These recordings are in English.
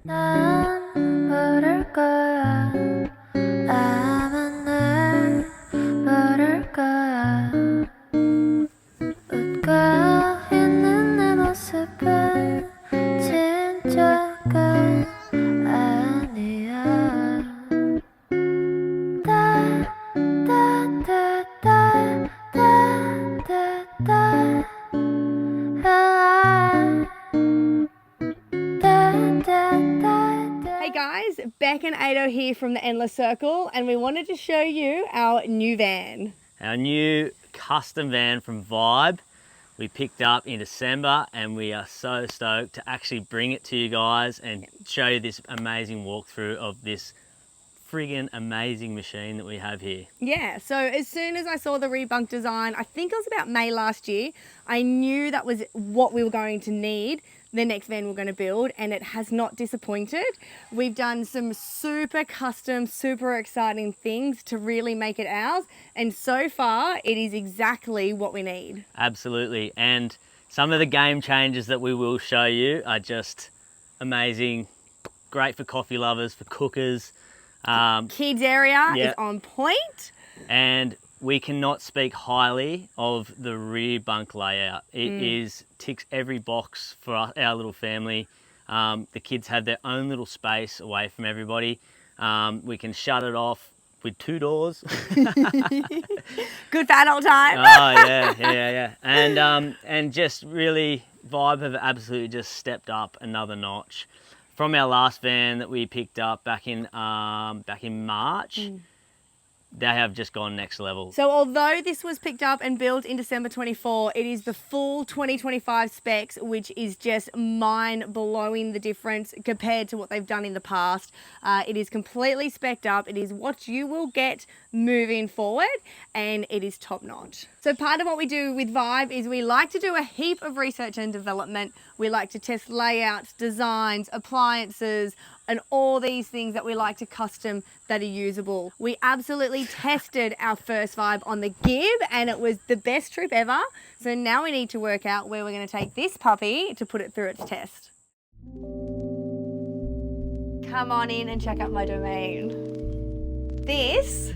난 모를 거야. 아마 날 모를 거야. 웃고 있는 내 모습은 진짜가 아니야. Hey guys, Beck and Ado here from the Endless Circle, and we wanted to show you our new van. Our new custom van from Vibe. We picked up in December and we are so stoked to actually bring it to you guys and show you this amazing walkthrough of this friggin' amazing machine that we have here. Yeah, so as soon as I saw the Rear Bunk design, I think it was about May last year, I knew that was what we were going to need, the next van we're going to build, and it has not disappointed. We've done some super custom, super exciting things to really make it ours, and so far it is exactly what we need. Absolutely, and some of the game changers that we will show you are just amazing, great for coffee lovers, for cookers. Kids area is on point. And we cannot speak highly of the rear bunk layout. It ticks every box for our little family. The kids have their own little space away from everybody. We can shut it off with 2 doors. Good for adult time. Oh yeah. And just really, Vibe have absolutely just stepped up another notch from our last van that we picked up back in March. They have just gone next level. So although this was picked up and built in December 24, it is the full 2025 specs, which is just mind-blowing the difference compared to what they've done in the past. It is completely spec'd up. It is what you will get moving forward, and it is top-notch. So part of what we do with Vibe is we like to do a heap of research and development. We like to test layouts, designs, appliances, and all these things that we like to custom that are usable. We absolutely tested our first Vibe on the Gib, and it was the best trip ever. So now we need to work out where we're going to take this puppy to put it through its test. Come on in and check out my domain. This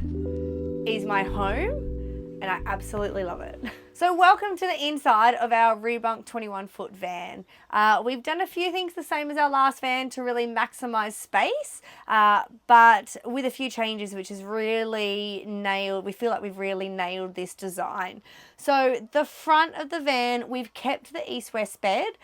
is my home, and I absolutely love it. So welcome to the inside of our Rear Bunk 21-foot van. We've done a few things the same as our last van to really maximize space, but with a few changes, which is really nailed. We feel like we've really nailed this design. So the front of the van, we've kept the east-west bed.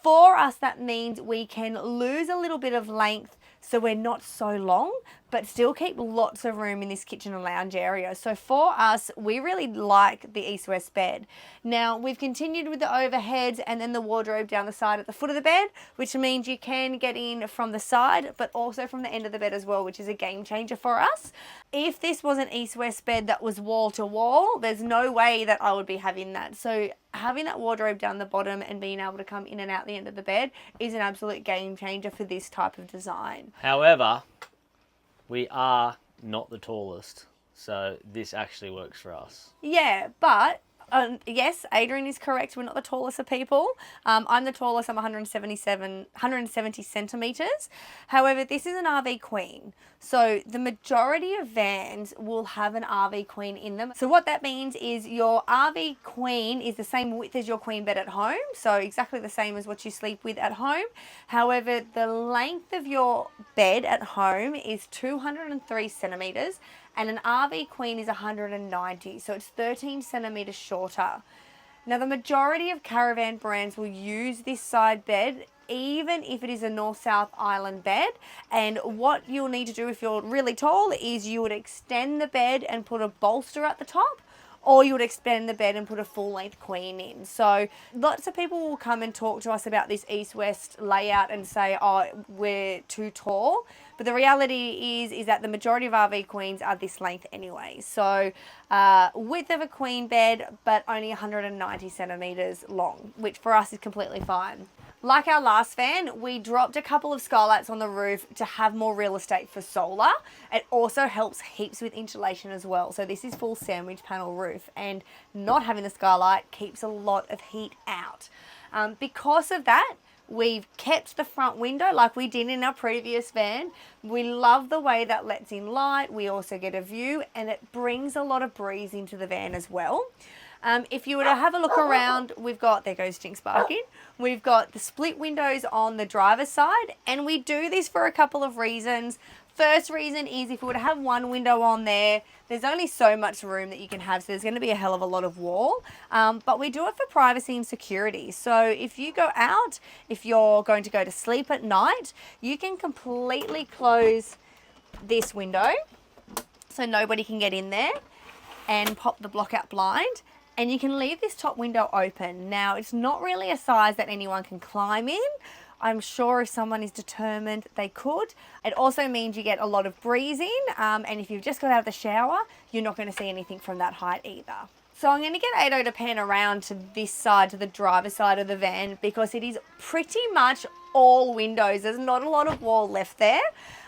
For us, that means we can lose a little bit of length so we're not so long, but still keep lots of room in this kitchen and lounge area. So for us, we really like the east-west bed. Now, we've continued with the overheads and then the wardrobe down the side at the foot of the bed, which means you can get in from the side, but also from the end of the bed as well, which is a game changer for us. If this was an east-west bed that was wall to wall, there's no way that I would be having that. So having that wardrobe down the bottom and being able to come in and out the end of the bed is an absolute game changer for this type of design. However, we are not the tallest, so this actually works for us. Yeah, but yes, Adrian is correct. We're not the tallest of people. I'm the tallest. I'm 170 centimeters. However, this is an RV queen. So the majority of vans will have an RV queen in them. So what that means is your RV queen is the same width as your queen bed at home. So exactly the same as what you sleep with at home. However, the length of your bed at home is 203 centimeters. And an RV queen is 190, so it's 13 centimeters shorter. Now, the majority of caravan brands will use this side bed, even if it is a north-south island bed. And what you'll need to do if you're really tall is you would extend the bed and put a bolster at the top, or you would extend the bed and put a full-length queen in. So lots of people will come and talk to us about this east-west layout and say, oh, we're too tall. But the reality is that the majority of RV queens are this length anyway. So width of a queen bed, but only 190 centimeters long, which for us is completely fine. Like our last van, we dropped a couple of skylights on the roof to have more real estate for solar. It also helps heaps with insulation as well. So this is full sandwich panel roof, and not having the skylight keeps a lot of heat out. Because of that, We've kept the front window like we did in our previous van. We love the way that lets in light. We also get a view, and it brings a lot of breeze into the van as well. If you were to have a look around, we've got, there goes Jinx barking, we've got the split windows on the driver's side, and we do this for a couple of reasons. First reason is if we were to have one window on there, there's only so much room that you can have, so there's going to be a hell of a lot of wall. But we do it for privacy and security. So if you go out, if you're going to go to sleep at night, you can completely close this window so nobody can get in there, and pop the block out blind. And you can leave this top window open. Now, it's not really a size that anyone can climb in. I'm sure if someone is determined, they could. It also means you get a lot of breeze in, and if you've just got out of the shower, you're not going to see anything from that height either. So I'm going to get Ado to pan around to this side, to the driver's side of the van, because it is pretty much all windows. There's not a lot of wall left there.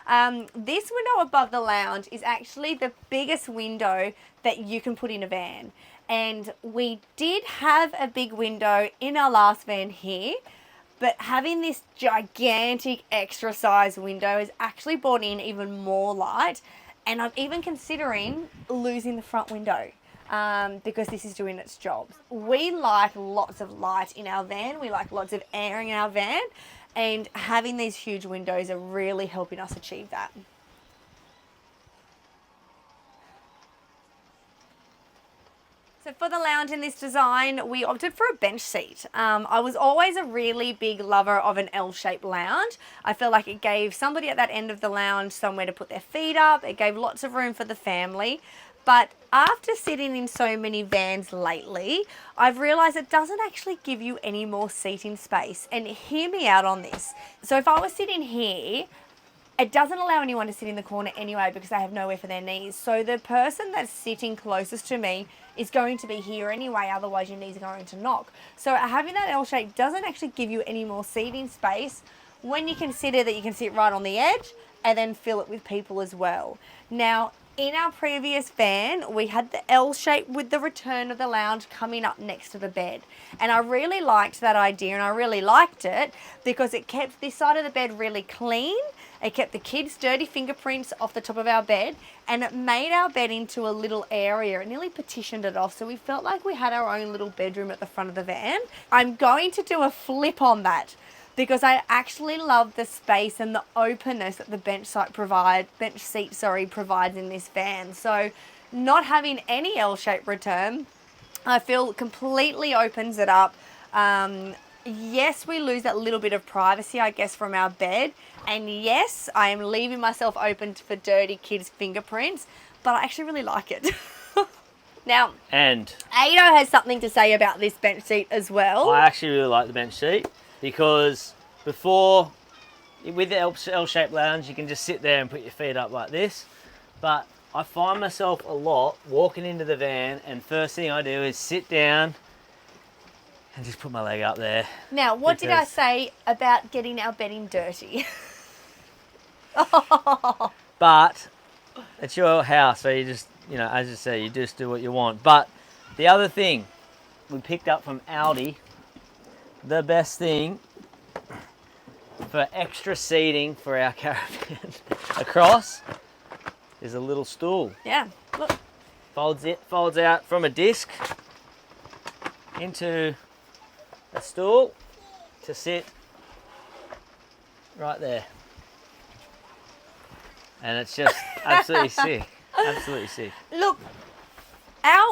This window above the lounge is actually the biggest window that you can put in a van. And we did have a big window in our last van here, but having this gigantic extra size window has actually brought in even more light, and I'm even considering losing the front window because this is doing its job. We like lots of light in our van, we like lots of air in our van, and having these huge windows are really helping us achieve that. So for the lounge in this design, we opted for a bench seat. I was always a really big lover of an L-shaped lounge. I feel like it gave somebody at that end of the lounge somewhere to put their feet up. It gave lots of room for the family. But after sitting in so many vans lately, I've realised it doesn't actually give you any more seating space. And hear me out on this. So if I was sitting here, it doesn't allow anyone to sit in the corner anyway because they have nowhere for their knees. So the person that's sitting closest to me is going to be here anyway, otherwise your knees are going to knock. So having that L shape doesn't actually give you any more seating space when you consider that you can sit right on the edge and then fill it with people as well. Now, in our previous van, we had the L shape with the return of the lounge coming up next to the bed. And I really liked that idea, and I really liked it because it kept this side of the bed really clean. It kept the kids' dirty fingerprints off the top of our bed, and it made our bed into a little area. It nearly partitioned it off, so we felt like we had our own little bedroom at the front of the van. I'm going to do a flip on that because I actually love the space and the openness that the bench seat provides in this van. So not having any L-shaped return, I feel completely opens it up. Yes, we lose that little bit of privacy, I guess, from our bed. And yes, I am leaving myself open for dirty kids' fingerprints, but I actually really like it. Now, and Ado has something to say about this bench seat as well. I actually really like the bench seat because before, with the L-shaped lounge, you can just sit there and put your feet up like this. But I find myself a lot walking into the van, and first thing I do is sit down and just put my leg up there. Now, what did I say about getting our bedding dirty? But it's your house, so you just, you know, as you say, you just do what you want. But the other thing we picked up from Aldi, the best thing for extra seating for our caravan across is a little stool. Yeah, look. Folds out from a disc into a stool to sit right there. And it's just absolutely sick. Absolutely sick. Look,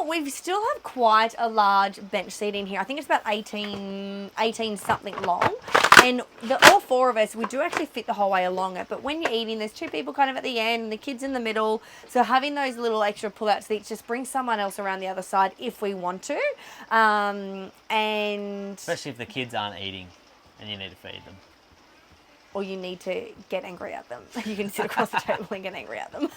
we still have quite a large bench seat in here. I think it's about 18 something long. And all four of us, we do actually fit the whole way along it. But when you're eating, there's two people kind of at the end and the kids in the middle. So having those little extra pull-out seats just brings someone else around the other side if we want to. And especially if the kids aren't eating and you need to feed them. Or you need to get angry at them. You can sit across the table and get angry at them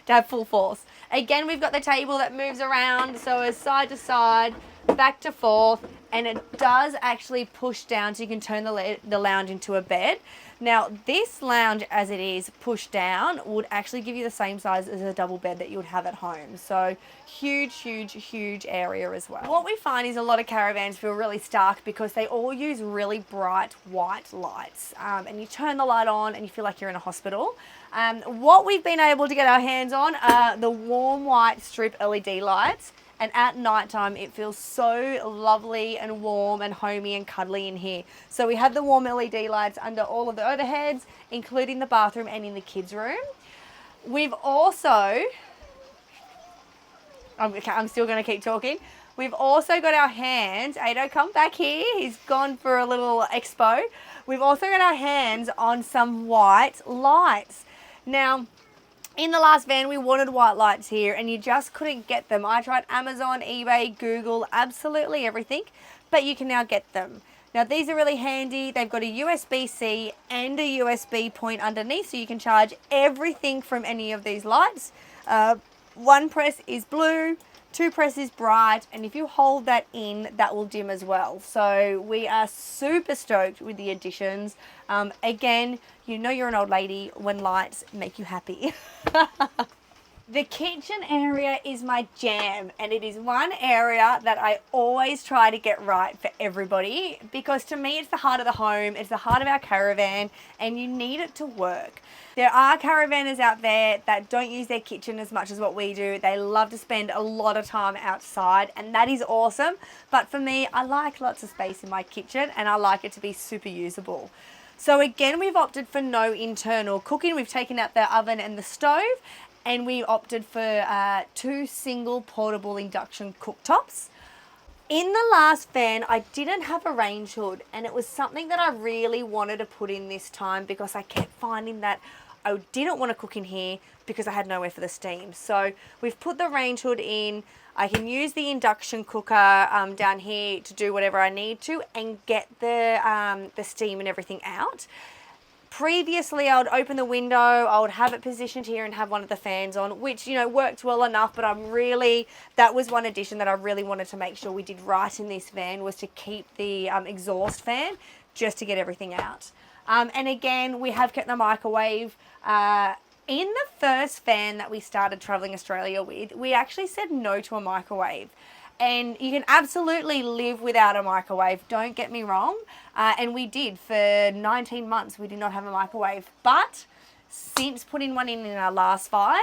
to have full force. Again, we've got the table that moves around, so as side to side, back to forth, and it does actually push down so you can turn the lounge into a bed. Now this lounge as it is pushed down would actually give you the same size as a double bed that you would have at home. So huge area as well. What we find is a lot of caravans feel really stuck because they all use really bright white lights, and you turn the light on and you feel like you're in a hospital. What we've been able to get our hands on are the warm white strip LED lights. And at night time, it feels so lovely and warm and homey and cuddly in here. So we have the warm LED lights under all of the overheads, including the bathroom and in the kids' room. We've also, I'm still going to keep talking. We've also got our hands, Ado, come back here. He's gone for a little expo. We've also got our hands on some white lights. Now, in the last van, we wanted white lights here and you just couldn't get them. I tried Amazon, eBay, Google, absolutely everything, but you can now get them. Now these are really handy. They've got a USB-C and a USB point underneath, so you can charge everything from any of these lights. One press is blue, two press is bright, and if you hold that in, that will dim as well. So we are super stoked with the additions. Again, you know you're an old lady when lights make you happy. The kitchen area is my jam, and it is one area that I always try to get right for everybody, because to me it's the heart of the home, it's the heart of our caravan, and you need it to work. There are caravanners out there that don't use their kitchen as much as what we do. They love to spend a lot of time outside, and that is awesome. But for me, I like lots of space in my kitchen, and I like it to be super usable. So again, we've opted for no internal cooking. We've taken out the oven and the stove, and we opted for 2 single portable induction cooktops. In the last van, I didn't have a range hood, and it was something that I really wanted to put in this time because I kept finding that I didn't want to cook in here because I had nowhere for the steam. So we've put the range hood in. I can use the induction cooker down here to do whatever I need to and get the steam and everything out. Previously, I would open the window, I would have it positioned here and have one of the fans on, which, you know, worked well enough, but that was one addition that I really wanted to make sure we did right in this van, was to keep the exhaust fan just to get everything out. And again, we have kept the microwave. In the first van that we started traveling Australia with, we actually said no to a microwave. And you can absolutely live without a microwave, don't get me wrong. And we did. For 19 months, we did not have a microwave. But since putting one in our last 5,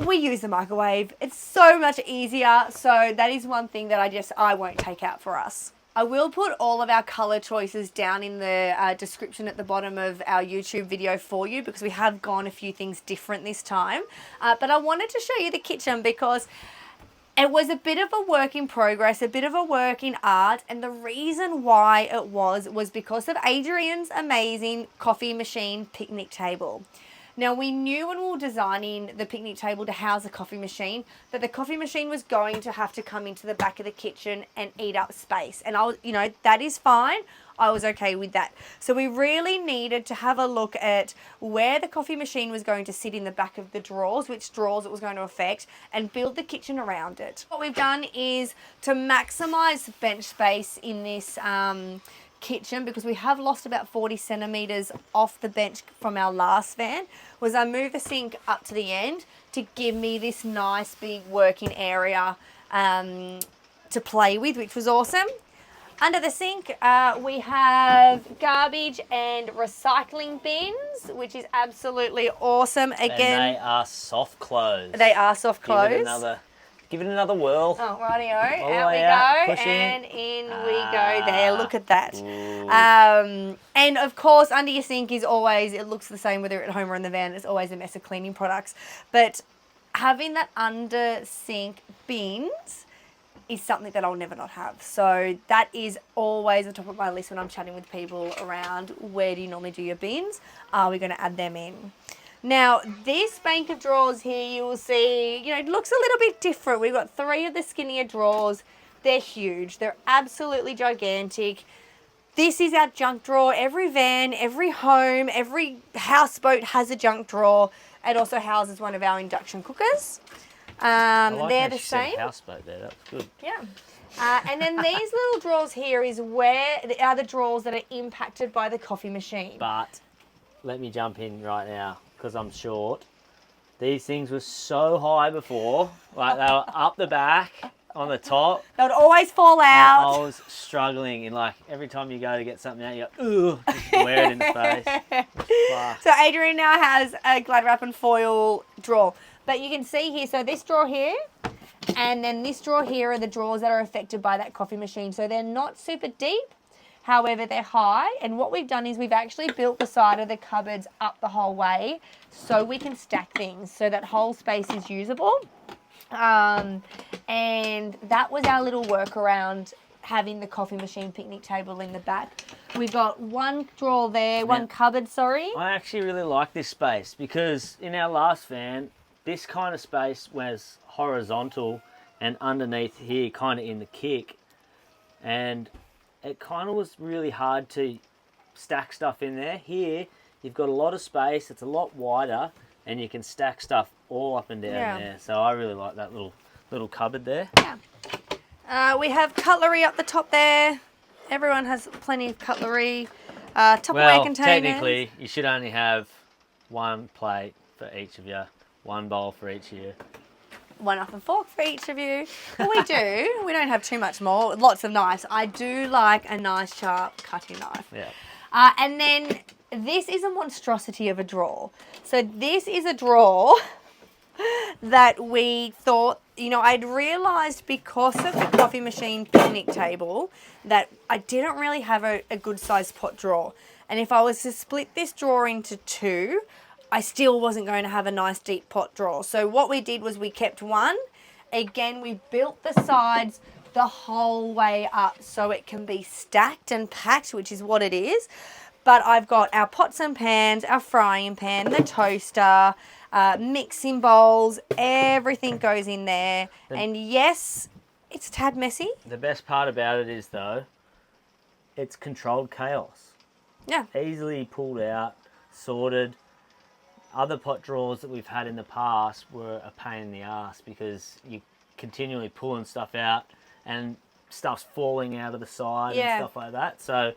we use the microwave. It's so much easier. So that is one thing that I won't take out for us. I will put all of our colour choices down in the description at the bottom of our YouTube video for you, because we have gone a few things different this time. But I wanted to show you the kitchen because it was a bit of a work in progress, a bit of a work in art, and the reason why it was because of Adrian's amazing coffee machine picnic table. Now, we knew when we were designing the picnic table to house a coffee machine that the coffee machine was going to have to come into the back of the kitchen and eat up space. And that is fine. I was okay with that. So we really needed to have a look at where the coffee machine was going to sit in the back of the drawers, which drawers it was going to affect, and build the kitchen around it. What we've done is to maximize bench space in this kitchen, because we have lost about 40 centimeters off the bench from our last van, was I moved the sink up to the end to give me this nice big working area to play with, which was awesome. Under the sink, we have garbage and recycling bins, which is absolutely awesome. Again, and they are soft close. They are soft close. Give it another whirl. Oh, rightio. All Out we go. Push and in we go. There, look at that. Ooh. And of course, under your sink is always, it looks the same whether you're at home or in the van, it's always a mess of cleaning products. But having that under sink bins is something that I'll never not have. So that is always on top of my list when I'm chatting with people around where do you normally do your bins. Are we going to add them in? Now, this bank of drawers here, you will see, it looks a little bit different. We've got 3 of the skinnier drawers. They're huge. They're absolutely gigantic. This is our junk drawer. Every van, every home, every houseboat has a junk drawer. It also houses one of our induction cookers. I like they're how the she said same. houseboat there. That's good. Yeah. And then these little drawers here are the drawers that are impacted by the coffee machine. But let me jump in right now because I'm short. These things were so high before, like they were up the back on the top. They would always fall out. I was struggling, and like every time you go to get something out, you go, ugh, just wear it in the face. Fuck. So Adrian now has a Glad Wrap and foil drawer. But you can see here, so this drawer here, and then this drawer here are the drawers that are affected by that coffee machine. So they're not super deep, however, they're high. And what we've done is we've actually built the side of the cupboards up the whole way so we can stack things so that whole space is usable. And that was our little workaround, having the coffee machine picnic table in the back. We've got one drawer there, one cupboard, sorry. I actually really like this space because in our last van, this kind of space was horizontal and underneath here, kind of in the kick. And it kind of was really hard to stack stuff in there. Here, you've got a lot of space, it's a lot wider, and you can stack stuff all up and down there. So I really like that little cupboard there. Yeah. We have cutlery up the top there. Everyone has plenty of cutlery. Tupperware containers. Technically, you should only have one plate for each of you, one bowl for each of you. One knife and fork for each of you. Well, we do. We don't have too much more. Lots of knives. I do like a nice sharp cutting knife. Yeah. And then this is a monstrosity of a drawer. So this is a drawer that we thought, you know, I'd realised because of the coffee machine picnic table that I didn't really have a good sized pot drawer. And if I was to split this drawer into two, I still wasn't going to have a nice deep pot drawer. So what we did was we kept one. Again, we built the sides the whole way up so it can be stacked and packed, which is what it is. But I've got our pots and pans, our frying pan, the toaster, mixing bowls, everything goes in there. And yes, it's a tad messy. The best part about it is, though, it's controlled chaos. Yeah. Easily pulled out, sorted. Other pot drawers that we've had in the past were a pain in the ass because you're continually pulling stuff out and stuff's falling out of the side and stuff like that. So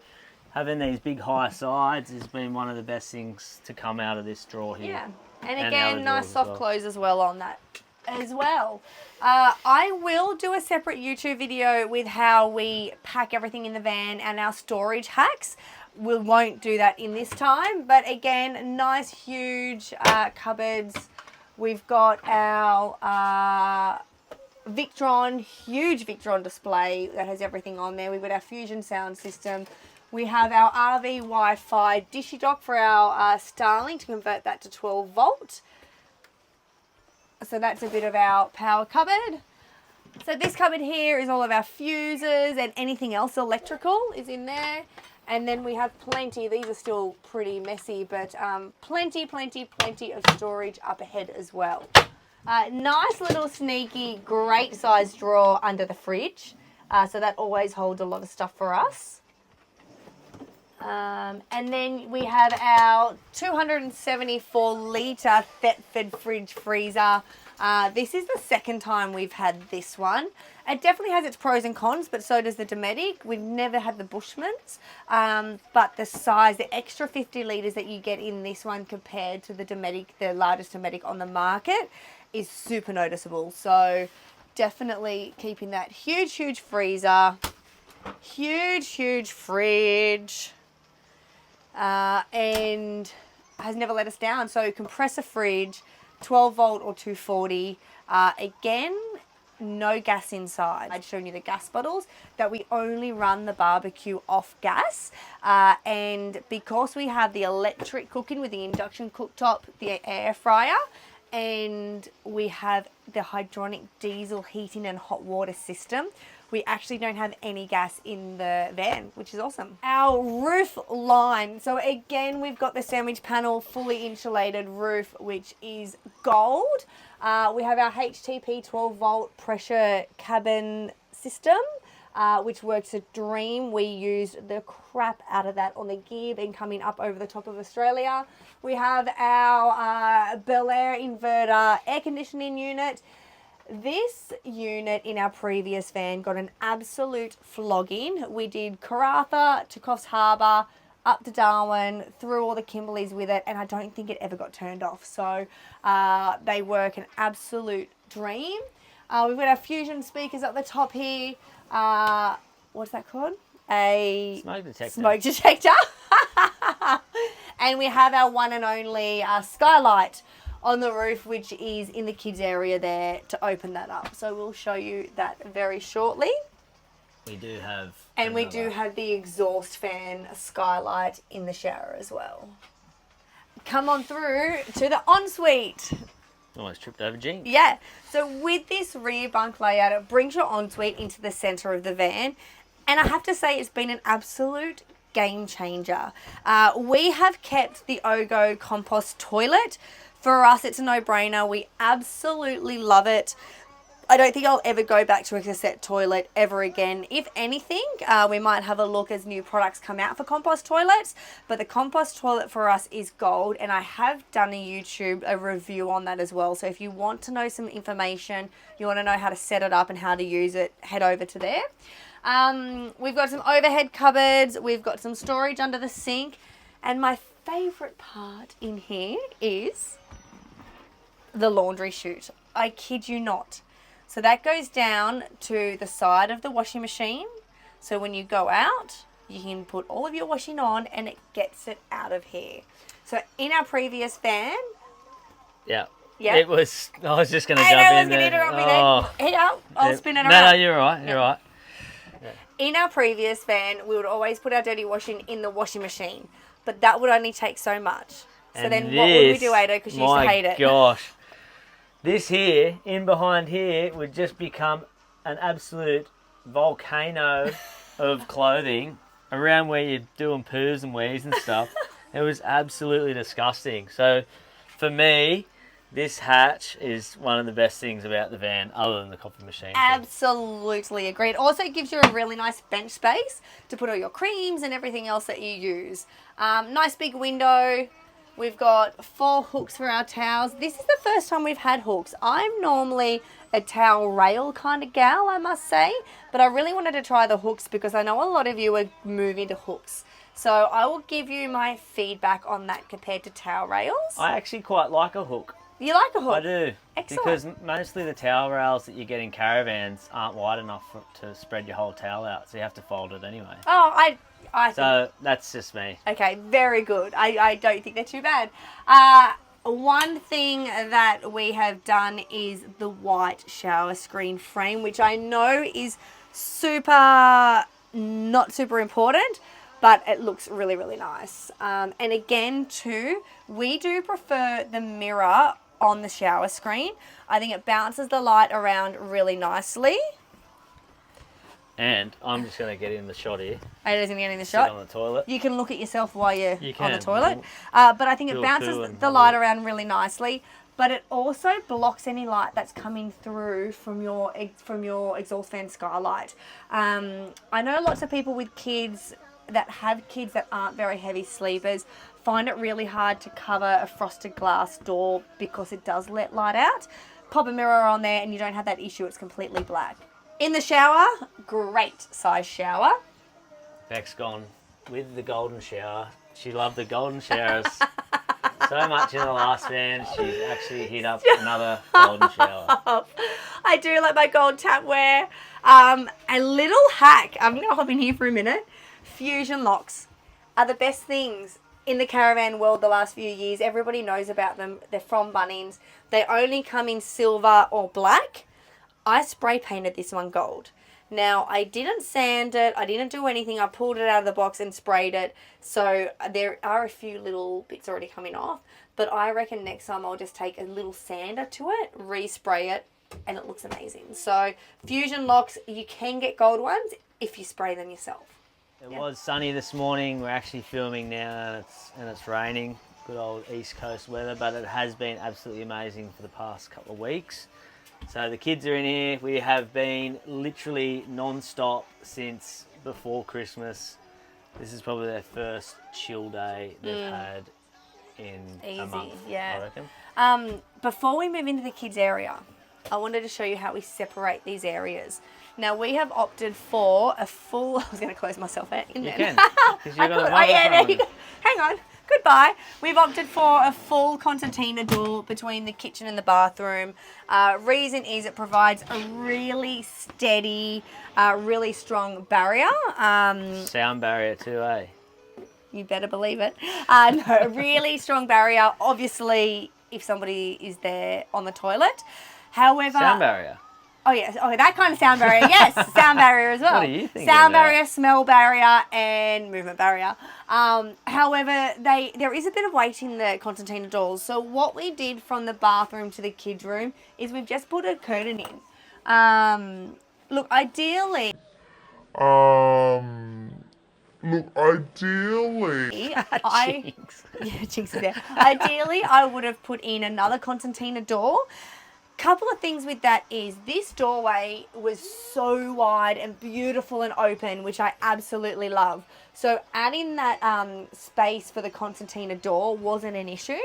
having these big high sides has been one of the best things to come out of this drawer here. Yeah, and again, nice soft well. close as well on that as well. I will do a separate YouTube video with how we pack everything in the van and our storage hacks. We won't do that in this time, but again, nice huge cupboards. We've got our Victron, huge Victron display that has everything on there. We've got our Fusion sound system. We have our RV Wi-Fi dishy dock for our Starlink to convert that to 12 volt. So that's a bit of our power cupboard. So this cupboard here is all of our fuses and anything else electrical is in there. And then we have plenty, these are still pretty messy, but plenty of storage up ahead as well. Nice little sneaky, great size drawer under the fridge. So that always holds a lot of stuff for us. And then we have our 274 litre Thetford fridge freezer. This is the second time we've had this one. It definitely has its pros and cons, but so does the Dometic. We've never had the Bushmans, but the size, the extra 50 litres that you get in this one compared to the Dometic, the largest Dometic on the market, is super noticeable. So definitely keeping that huge freezer, huge fridge, and has never let us down. So compressor fridge, 12 volt or 240. Again, no gas inside. I'd shown you the gas bottles that we only run the barbecue off gas. And because we have the electric cooking with the induction cooktop, the air fryer, and we have the hydronic diesel heating and hot water system, we actually don't have any gas in the van, which is awesome. Our roof line. So again, we've got the sandwich panel, fully insulated roof, which is gold. We have our HTP 12 volt pressure cabin system, which works a dream. We used the crap out of that on the gear and coming up over the top of Australia. We have our Bel Air inverter air conditioning unit. This unit in our previous van got an absolute flogging. We did Karratha to Coffs Harbour, up to Darwin, through all the Kimberleys with it, and I don't think it ever got turned off. So they work an absolute dream. We've got our Fusion speakers up the top here. What's that called? A Smoke detector. Smoke detector. And we have our one and only skylight on the roof, which is in the kids area there to open that up. So we'll show you that very shortly. We do have... And we do have the exhaust fan skylight in the shower as well. Come on through to the ensuite. Almost tripped over Jean. Yeah. So with this rear bunk layout, it brings your ensuite into the centre of the van. And I have to say it's been an absolute game changer. We have kept the Ogo Compost toilet. For us, it's a no-brainer. We absolutely love it. I don't think I'll ever go back to a cassette toilet ever again. If anything, we might have a look as new products come out for compost toilets, but the compost toilet for us is gold, and I have done a review on that as well. So if you want to know some information, you want to know how to set it up and how to use it, head over to there. We've got some overhead cupboards, we've got some storage under the sink, and my favourite part in here is the laundry chute. I kid you not. So that goes down to the side of the washing machine. So when you go out, you can put all of your washing on and it gets it out of here. So in our previous van... Yeah. Yeah. It was... I was just going to I jump know, I was in going to there. interrupt me then. Here, I'll spin it around. No, you're right. You're right. In our previous van, we would always put our dirty washing in the washing machine. But that would only take so much. So And then what would we this, do, Ada? Because you used to hate it. My gosh. This here, in behind here, would just become an absolute volcano of clothing around where you're doing poos and wees and stuff. It was absolutely disgusting. So for me, this hatch is one of the best things about the van, other than the coffee machine. Absolutely agree. It also gives you a really nice bench space to put all your creams and everything else that you use. Nice big window. We've got 4 hooks for our towels. This is the first time we've had hooks. I'm normally a towel rail kind of gal, I must say, but I really wanted to try the hooks because I know a lot of you are moving to hooks. So I will give you my feedback on that compared to towel rails. I actually quite like a hook. You like a hook? I do. Excellent. Because mostly the towel rails that you get in caravans aren't wide enough to spread your whole towel out, so you have to fold it anyway. Oh, I think... So that's just me. Okay, very good. I don't think they're too bad. One thing that we have done is the white shower screen frame, which I know is not super important, but it looks really, really nice. And again, too, we do prefer the mirror on the shower screen. I think it bounces the light around really nicely. And I'm just going to get in the shot here. It isn't getting the Sit shot. on the toilet. You can look at yourself while you're You on the can. toilet. But I think it Do a poo bounces and the have a light look. around really nicely. But it also blocks any light that's coming through from your exhaust fan skylight. I know lots of people with kids that have kids that aren't very heavy sleepers find it really hard to cover a frosted glass door because it does let light out. Pop a mirror on there and you don't have that issue. It's completely black. In the shower, great size shower. Beck's gone with the golden shower. She loved the golden showers so much in the last van, she's actually hit up another golden shower. I do like my gold tapware. A little hack, I'm going to hop in here for a minute. Fusion locks are the best things in the caravan world the last few years. Everybody knows about them. They're from Bunnings. They only come in silver or black. I spray painted this one gold. Now, I didn't sand it. I didn't do anything. I pulled it out of the box and sprayed it. So there are a few little bits already coming off. But I reckon next time I'll just take a little sander to it, respray it, and it looks amazing. So Fusion locks, you can get gold ones if you spray them yourself. It was sunny this morning. We're actually filming now and it's raining. Good old East Coast weather, but it has been absolutely amazing for the past couple of weeks. So the kids are in here. We have been literally non-stop since before Christmas. This is probably their first chill day they've had in a month, yeah. I reckon. Before we move into the kids area, I wanted to show you how we separate these areas. Now we have opted for a full, I was going to close myself out in You there. can. 'Cause you've got a there you microphone. go. Hang on. Goodbye. We've opted for a full Consentina door between the kitchen and the bathroom. Reason is it provides a really steady, really strong barrier. Sound barrier too, eh? You better believe it. No, a really strong barrier, obviously, if somebody is there on the toilet. However... Sound barrier. Oh, yes. Oh, that kind of sound barrier. Yes, sound barrier as well. What are you thinking Sound about? barrier, smell barrier, and movement barrier. However, there is a bit of weight in the Consentina doors. So what we did from the bathroom to the kids' room is we've just put a curtain in. Look, ideally... Ideally, I would have put in another Consentina door. Couple of things with that is this doorway was so wide and beautiful and open, which I absolutely love. So adding that space for the Consentina door wasn't an issue.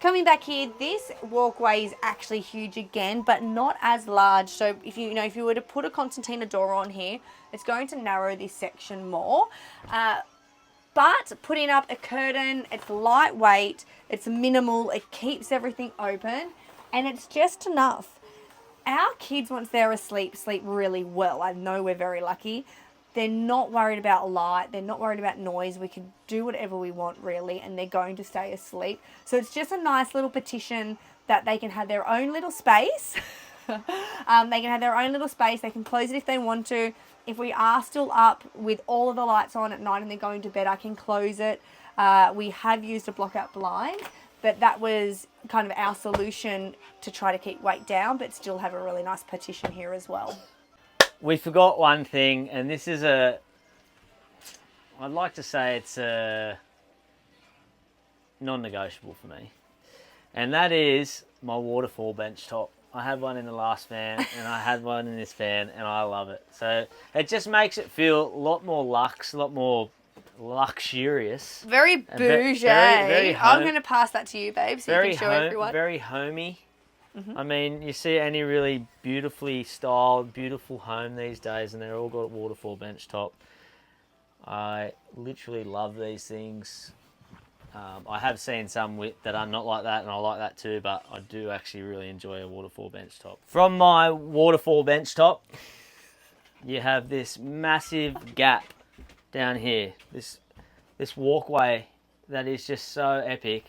Coming back here, this walkway is actually huge again, but not as large. So if you were to put a Consentina door on here, it's going to narrow this section more. But putting up a curtain, it's lightweight, it's minimal, it keeps everything open, and it's just enough. Our kids, once they're asleep, sleep really well. I know we're very lucky. They're not worried about light. They're not worried about noise. We can do whatever we want, really, and they're going to stay asleep. So it's just a nice little petition that they can have their own little space. They can have their own little space. They can close it if they want to. If we are still up with all of the lights on at night and they're going to bed, I can close it. We have used a block-out blind, but that was kind of our solution to try to keep weight down, but still have a really nice partition here as well. We forgot one thing, and this is I'd like to say it's a non-negotiable for me. And that is my waterfall bench top. I had one in the last van, and I had one in this van, and I love it. So it just makes it feel a lot more luxe, a lot more luxurious. Very bougie. Very I'm going to pass that to you, babe, so you can show everyone. Very homey. I mean, you see any really beautifully styled, beautiful home these days, and they're all got a waterfall bench top. I literally love these things. I have seen some that are not like that, and I like that too, but I do actually really enjoy a waterfall bench top. From my waterfall bench top, you have this massive gap down here. This walkway that is just so epic.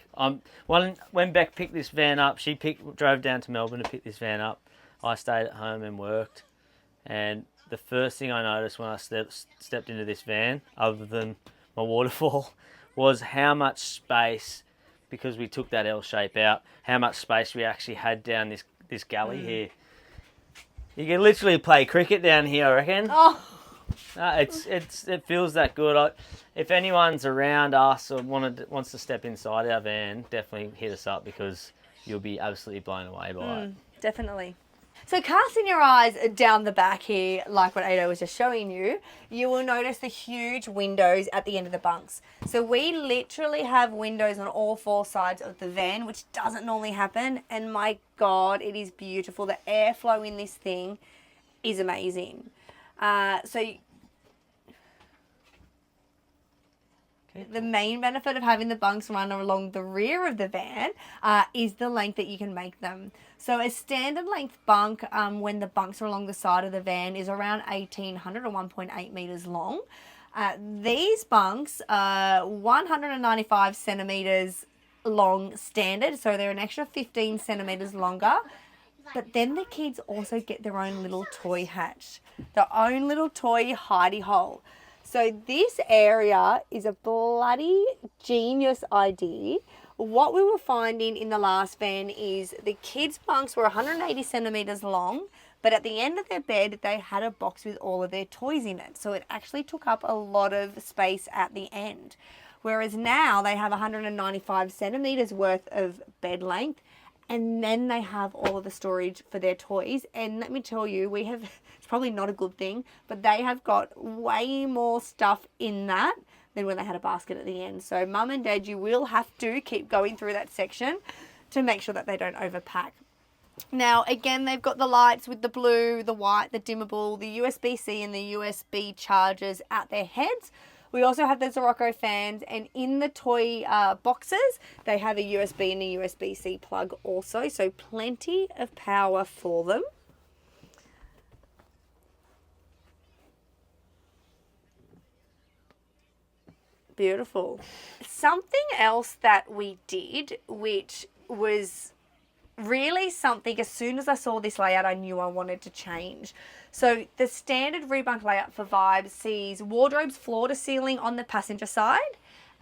When Beck picked this van up, she drove down to Melbourne to pick this van up. I stayed at home and worked, and the first thing I noticed when I stepped into this van, other than my waterfall, was how much space, because we took that L shape out, how much space we actually had down this galley here. You can literally play cricket down here, I reckon. Oh. It feels that good. If anyone's around us or wants to step inside our van, definitely hit us up, because you'll be absolutely blown away by it. Definitely. So casting your eyes down the back here, like what Ado was just showing you, you will notice the huge windows at the end of the bunks. So we literally have windows on all four sides of the van, which doesn't normally happen. And my God, it is beautiful. The airflow in this thing is amazing. The main benefit of having the bunks run along the rear of the van is the length that you can make them. So a standard length bunk, when the bunks are along the side of the van, is around 1,800 or 1.8 meters long. These bunks are 195 centimeters long standard, so they're an extra 15 centimeters longer. But then the kids also get their own little toy hatch, their own little toy hidey hole. So this area is a bloody genius idea. What we were finding in the last van is the kids' bunks were 180 centimeters long, but at the end of their bed, they had a box with all of their toys in it. So it actually took up a lot of space at the end. Whereas now they have 195 centimeters worth of bed length, and then they have all of the storage for their toys. And let me tell you, it's probably not a good thing, but they have got way more stuff in that than when they had a basket at the end. So mum and dad, you will have to keep going through that section to make sure that they don't overpack. Now, again, they've got the lights with the blue, the white, the dimmable, the USB-C and the USB chargers at their heads. We also have the Zorocco fans, and in the toy boxes, they have a USB and a USB-C plug also, so plenty of power for them. Beautiful. Something else that we did, which was really something, as soon as I saw this layout, I knew I wanted to change. So the standard rear bunk layout for Vibe sees wardrobes floor to ceiling on the passenger side,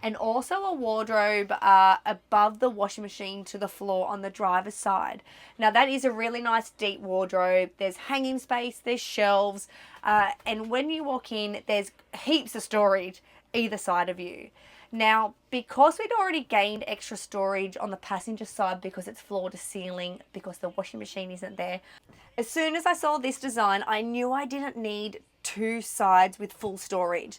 and also a wardrobe above the washing machine to the floor on the driver's side. Now that is a really nice deep wardrobe. There's hanging space, there's shelves, and when you walk in, there's heaps of storage either side of you. Now, because we'd already gained extra storage on the passenger side because it's floor to ceiling, because the washing machine isn't there, as soon as I saw this design, I knew I didn't need two sides with full storage.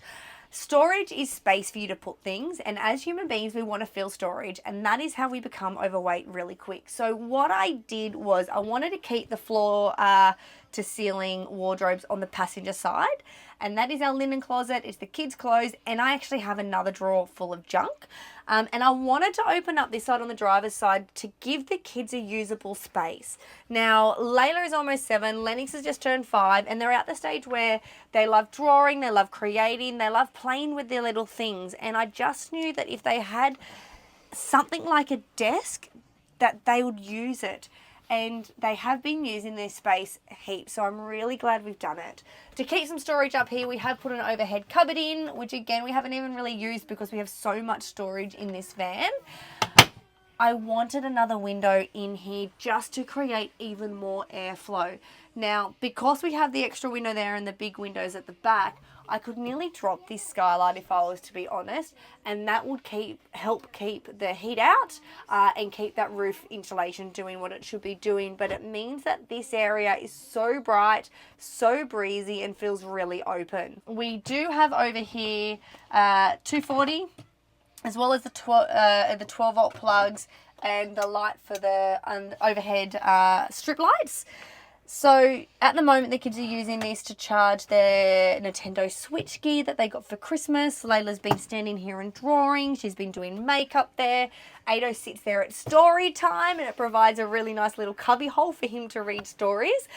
Storage is space for you to put things, and as human beings, we want to fill storage, and that is how we become overweight really quick. So what I did was I wanted to keep the floor to ceiling wardrobes on the passenger side, and that is our linen closet, it's the kids' clothes, and I actually have another drawer full of junk. And I wanted to open up this side on the driver's side to give the kids a usable space. Now, Layla is almost 7, Lennox has just turned 5, and they're at the stage where they love drawing, they love creating, they love playing with their little things. And I just knew that if they had something like a desk, that they would use it. And they have been using their space heaps, so I'm really glad we've done it. To keep some storage up here, we have put an overhead cupboard in, which again, we haven't even really used because we have so much storage in this van. I wanted another window in here just to create even more airflow. Now, because we have the extra window there and the big windows at the back, I could nearly drop this skylight if I was to be honest, and that would help keep the heat out and keep that roof insulation doing what it should be doing. But it means that this area is so bright, so breezy, and feels really open. We do have over here 240, as well as the 12 volt plugs and the light for the overhead strip lights. So at the moment, the kids are using this to charge their Nintendo Switch gear that they got for Christmas. Layla's been standing here and drawing. She's been doing makeup there. Ado sits there at story time, and it provides a really nice little cubby hole for him to read stories.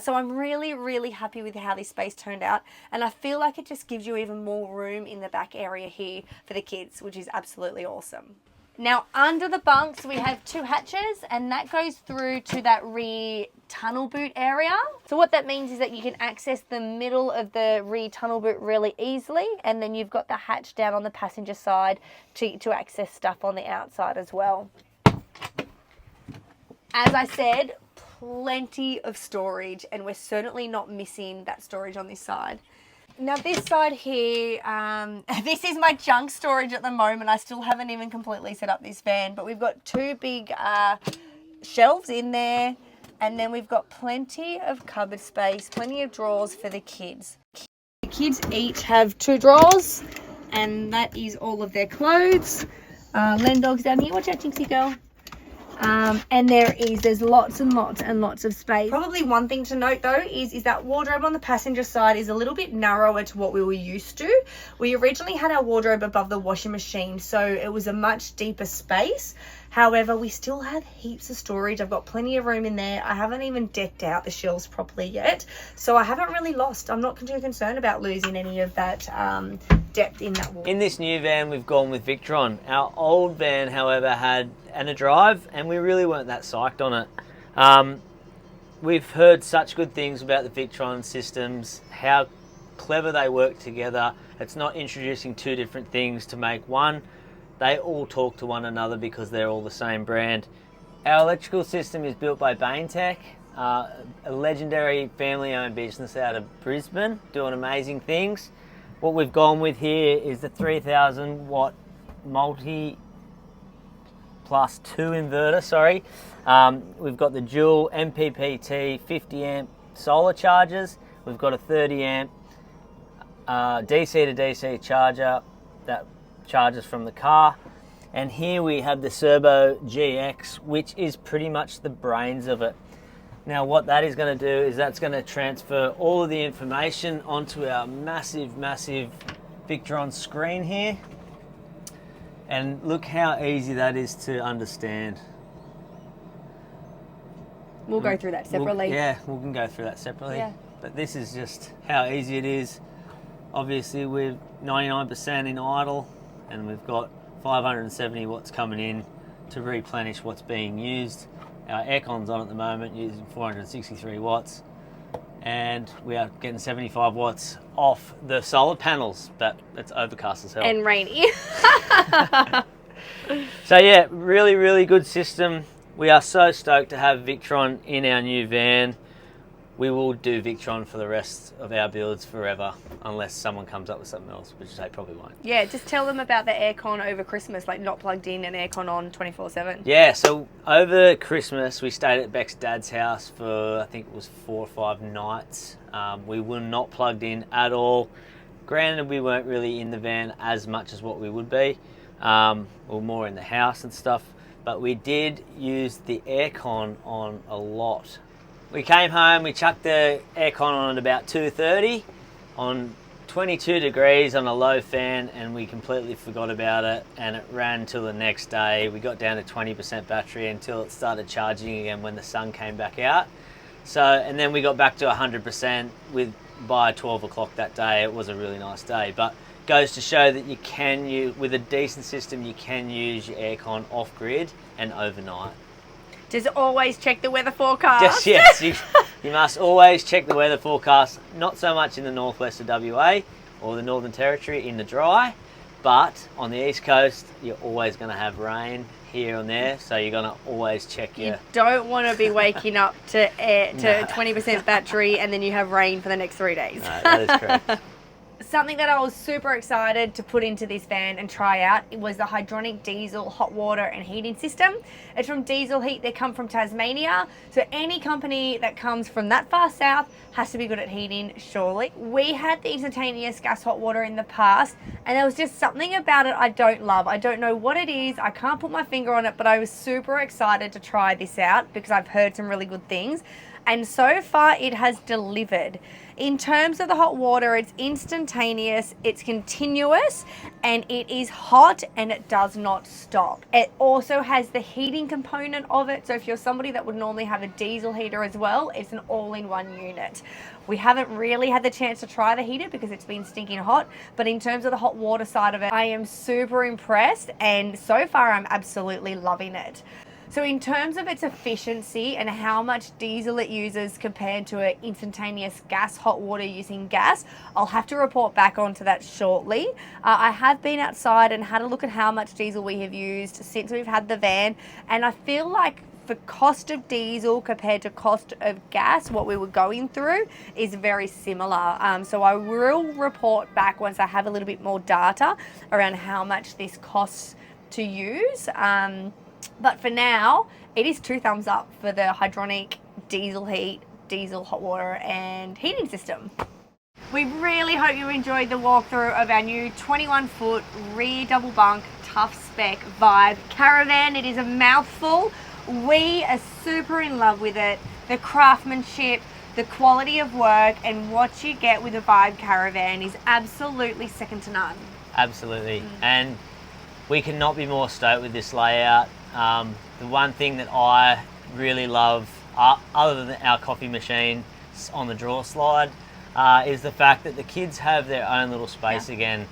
So I'm really, really happy with how this space turned out. And I feel like it just gives you even more room in the back area here for the kids, which is absolutely awesome. Now, under the bunks, we have 2 hatches, and that goes through to that rear tunnel boot area. So what that means is that you can access the middle of the rear tunnel boot really easily, and then you've got the hatch down on the passenger side to access stuff on the outside as well. As I said, plenty of storage, and we're certainly not missing that storage on this side. Now this side here, this is my junk storage at the moment. I still haven't even completely set up this van, but we've got 2 big shelves in there, and then we've got plenty of cupboard space, plenty of drawers for the kids. The kids each have 2 drawers, and that is all of their clothes. Len Dog's down here. Watch out, Jinxie girl. And there's lots and lots and lots of space. Probably one thing to note though is that wardrobe on the passenger side is a little bit narrower to what we were used to. We originally had our wardrobe above the washing machine, so it was a much deeper space. However, we still have heaps of storage. I've got plenty of room in there. I haven't even decked out the shelves properly yet, so I haven't really lost. I'm not too concerned about losing any of that depth in that wall. In this new van, we've gone with Victron. Our old van, however, had a drive, and we really weren't that psyched on it. We've heard such good things about the Victron systems, how clever they work together. It's not introducing 2 different things to make one. They all talk to one another because they're all the same brand. Our electrical system is built by BENCHTOP, a legendary family-owned business out of Brisbane, doing amazing things. What we've gone with here is the 3000 watt multi plus 2 inverter, we've got the dual MPPT 50 amp solar chargers. We've got a 30 amp DC to DC charger that charges from the car. And here we have the Servo GX, which is pretty much the brains of it. Now what that is going to do is that's going to transfer all of the information onto our massive Victron screen here. And look how easy that is to understand. We'll go through that separately. We can go through that separately. Yeah. But this is just how easy it is. Obviously we're 99% in idle and we've got 570 watts coming in to replenish what's being used. Our aircon's on at the moment using 463 watts and we are getting 75 watts off the solar panels, but it's overcast as hell. And rainy. So yeah, really good system. We are so stoked to have Victron in our new van. We will do Victron for the rest of our builds forever, unless someone comes up with something else, which they probably won't. Yeah, just tell them about the aircon over Christmas, like not plugged in and aircon on 24/7. Yeah, so over Christmas we stayed at Beck's dad's house for I think it was 4 or 5 nights. We were not plugged in at all. Granted, we weren't really in the van as much as what we would be. We were more in the house and stuff, but we did use the aircon on a lot. We came home, we chucked the aircon on at about 2:30 on 22 degrees on a low fan, and we completely forgot about it, and it ran till the next day. We got down to 20% battery until it started charging again when the sun came back out. So, and then we got back to 100% by 12 o'clock that day. It was a really nice day, but goes to show that you can use, with a decent system, you can use your aircon off grid and overnight. Just always check the weather forecast. Yes, you must always check the weather forecast. Not so much in the northwest of WA or the Northern Territory in the dry, but on the east coast you're always going to have rain here and there, so you're going to always check your... You don't want to be waking up to 20% battery and then you have rain for the next 3 days. No, that is correct. Something that I was super excited to put into this van and try out, it was the Hydronic Diesel hot water and heating system. It's from Diesel Heat. They come from Tasmania. So any company that comes from that far south has to be good at heating, surely. We had the instantaneous gas hot water in the past, and there was just something about it I don't love. I don't know what it is. I can't put my finger on it, but I was super excited to try this out because I've heard some really good things. And so far it has delivered. In terms of the hot water, it's instantaneous, it's continuous, and it is hot and it does not stop. It also has the heating component of it, so if you're somebody that would normally have a diesel heater as well, it's an all-in-one unit. We haven't really had the chance to try the heater because it's been stinking hot, but in terms of the hot water side of it, I am super impressed, and so far I'm absolutely loving it. So in terms of its efficiency and how much diesel it uses compared to an instantaneous gas hot water using gas, I'll have to report back onto that shortly. I have been outside and had a look at how much diesel we have used since we've had the van, and I feel like for cost of diesel compared to cost of gas, what we were going through is very similar. So I will report back once I have a little bit more data around how much this costs to use. But for now, it is 2 thumbs up for the Hydronic Diesel Heat, Diesel Hot Water and Heating System. We really hope you enjoyed the walkthrough of our new 21-foot Rear Double Bunk Tough Spec Vibe Caravan. It is a mouthful. We are super in love with it. The craftsmanship, the quality of work, and what you get with a Vibe Caravan is absolutely second to none. Absolutely. And we cannot be more stoked with this layout. The one thing that I really love, other than our coffee machine on the drawer slide, is the fact that the kids have their own little space again.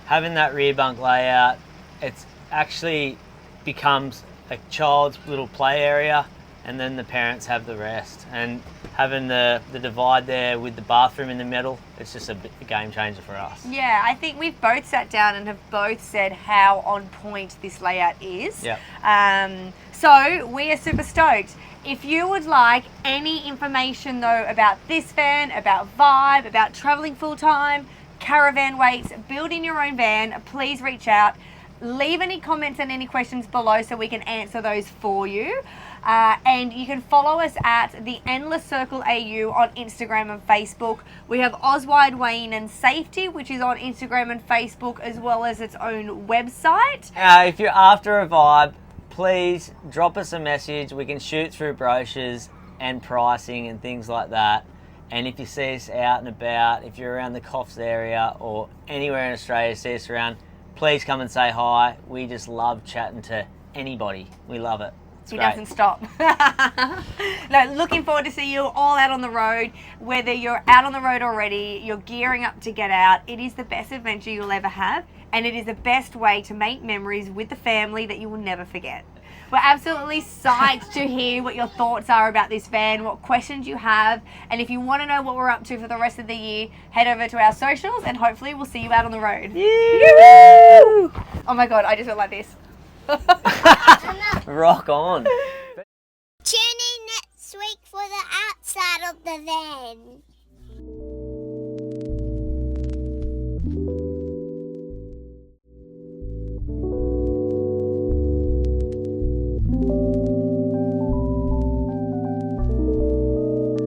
Having that rear bunk layout, it's actually becomes a child's little play area, and then the parents have the rest. And having the divide there with the bathroom in the middle, it's just a game changer for us. Yeah, I think we've both sat down and have both said how on point this layout is. Yep. So we are super stoked. If you would like any information though about this van, about Vibe, about traveling full time, caravan weights, building your own van, please reach out. Leave any comments and any questions below so we can answer those for you. And you can follow us at the Endless Circle AU on Instagram and Facebook. We have Oswide Weighing and Safety, which is on Instagram and Facebook, as well as its own website. If you're after a Vibe, please drop us a message. We can shoot through brochures. and pricing and things like that. And if you see us out and about, if you're around the Coffs area or anywhere in Australia, see us around, please come and say hi. We just love chatting to anybody. We love it. He doesn't stop. No, looking forward to see you all out on the road. Whether you're out on the road already, you're gearing up to get out, it is the best adventure you'll ever have, and it is the best way to make memories with the family that you will never forget. We're absolutely psyched to hear what your thoughts are about this van, what questions you have, and if you want to know what we're up to for the rest of the year, head over to our socials and hopefully we'll see you out on the road. Yoo-hoo! Oh my god, I just went like this. Rock on. Tune in next week for the outside of the van.